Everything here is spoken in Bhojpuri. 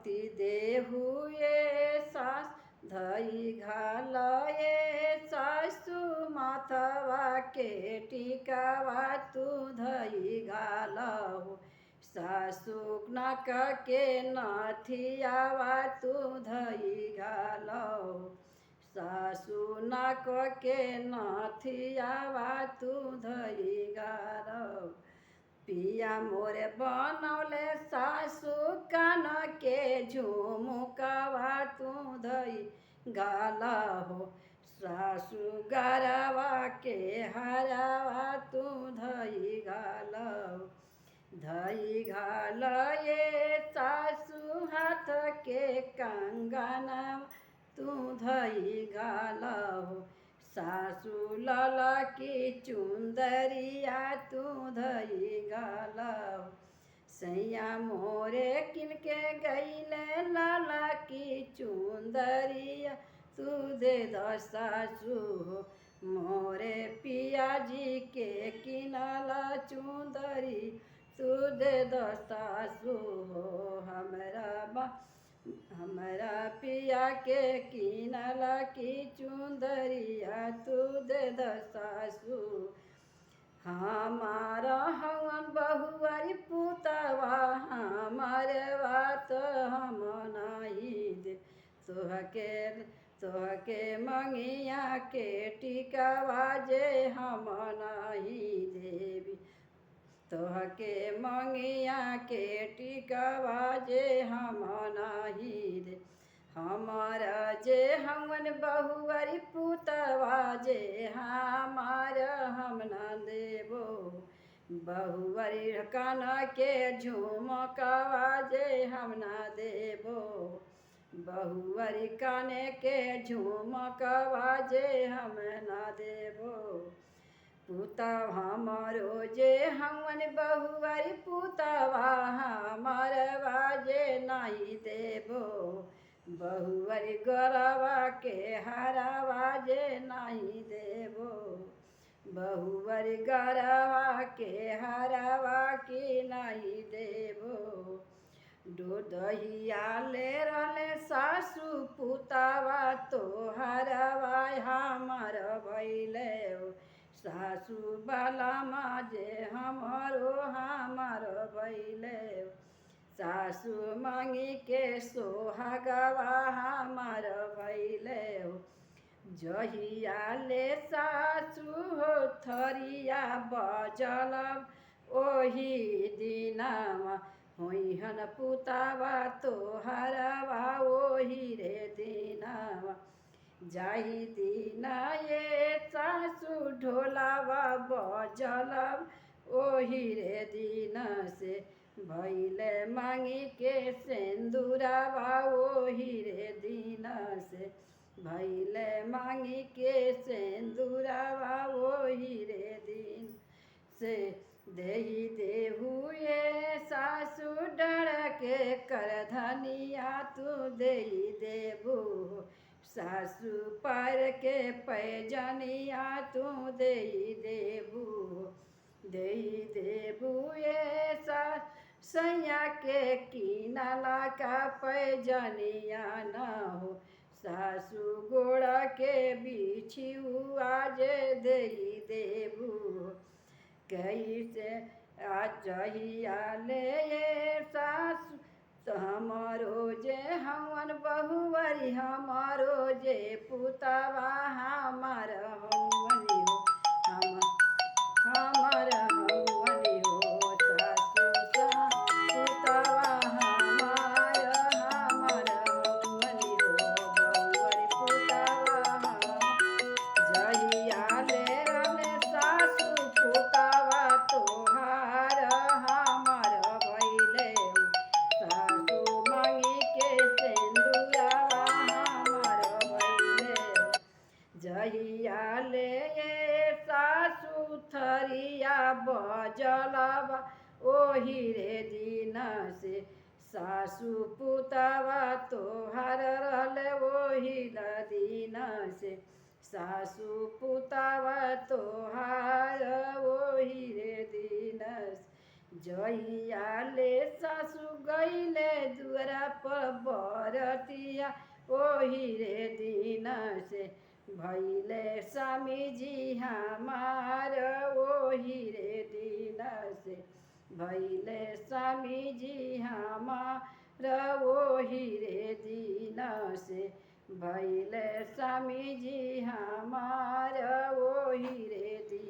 मती देहु ये सास धई घालये सासु माथवा के टिकावा तू धई घालहो सासु नाक के नथियावा तू धई घालहो सासु नाक के नथियावा तू धई घालहो पिया मोरे बनौले सासु कान के झुमुकावा तू धई गालहो सासु गरवा के हरावा तू धई गालहो धई घालये सासु हाथ के कंगना तू धई घालहो सासु लाला की चुंदरिया तू धई घालहो सैया मोरे किनके गईले लाला की चुंदरिया तू दे द सासु मोरे पिया जी के किनाला चुंदरी तू दे द सासु हमरा पिया के किनला की चुंदरिया तू दे द सासु हमारा हवन बहुआरी पुतवा हमारे बात हम नहीं दे तोहके मंगिया के टिकावा जे हम नहीं देवी तोहके मंगिया के टिकावा जे हम नाही दे हमारा जे हमन बहुआरी पुतवा जे हमार हम न देबो बहुआरी कान के झुमकवा जे हम न देबो बहुआरी काने के झुमकवा जे हम न देबो पुतवा हमारो जे हमन बहुआरी पुतवा हमार बाजे नहीं देबो बहुआरी गरवा के हरावा जे नहीं देबो बहुआरी गरवा के हरावा की नहीं देबो दूधहिया ले रहले सासु पुतवा तो हरवा हमार भैले सासु बाला माजे हमारो हमार भैले सासु मांगी के सोहागवा हमार भैले जहिया ले सासु हो थरिया बजल ओही दिनवा होइहन पुतवा तोहरवा ओही रे दिनवा जाहि दिन ये सासु ढोलावा बजलब ओही रे दिन से भैले मांगी के सिंदूरवा ओही रे दिन से भैले मांगी के सिंदूरवा ओही रे दिन से देही देहु ये सासु डर के कर धनिया तू देही देबू सासु पर के पैजनिया तू देही देबू ये सैया के किनला का पैजनिया न हो सासु गोड़ा के बिछुआ जे देही देबू कैसे जहिया ले सासु हमारो जे हवन बहुआरी हमारो जे पुतवा हमार हवनी हो हमार हवनी हो सासु पुतवा हमार हवनी हो बहुआरी पुतवा जहिया ले रहले सासु पुतवा तोहार हमार भैले सासु मांगी के सिंदूरवा हमार भैले जहिया ले सासु थरिया बजलवा ओही रे दिन से सासु पुतवा तोहार रहले ओही दिन से सासु पुतवा तोहार ओही रे दिन जइया ले सासु गईले दुअरा पर बरतिया ओही रे दिन से भैले स्वामी जी हमार ओही रे दिन से भैले स्वामी जी हमार ओही रे दिन से भैले स्वामी जी हमार ओही रे दिन।